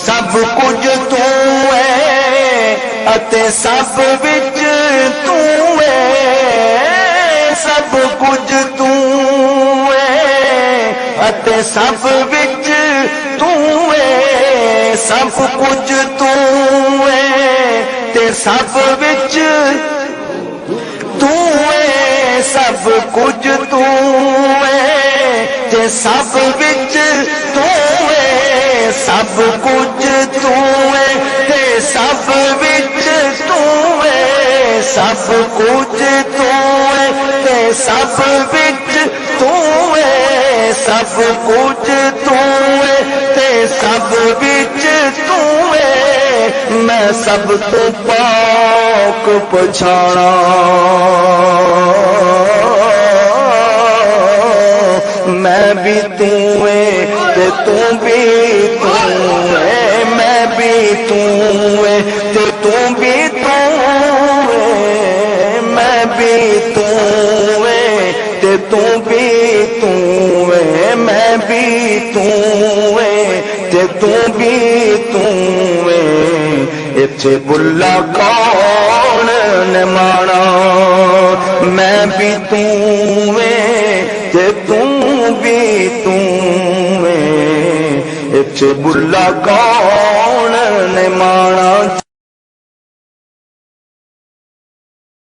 सब कुछ तू है अते सब विच तू है, सब कुछ तू है अते सब विच तू है, सब कुछ तू है ते सब विच तू है, सब कुछ तू है ते सब विच तू है, सब कुछ तू है ते सब विच तू है, सब कुछ तू है ते सब विच तू है, सब कुछ तू है ते सब विच तू है। मैं सब तो पाक पछाणा, मैं भी तू है ते तू भी तू है, मैं भी तू है ते तू भी तू है, मैं भी तू है ते तू भी तू है, मैं भी तू है ते तू भी तू है। इत्थे बुल्ला कौन ने माना, मैं भी तू है ते तू भी तू है, इत्थे बुल्ला कौन ने माना।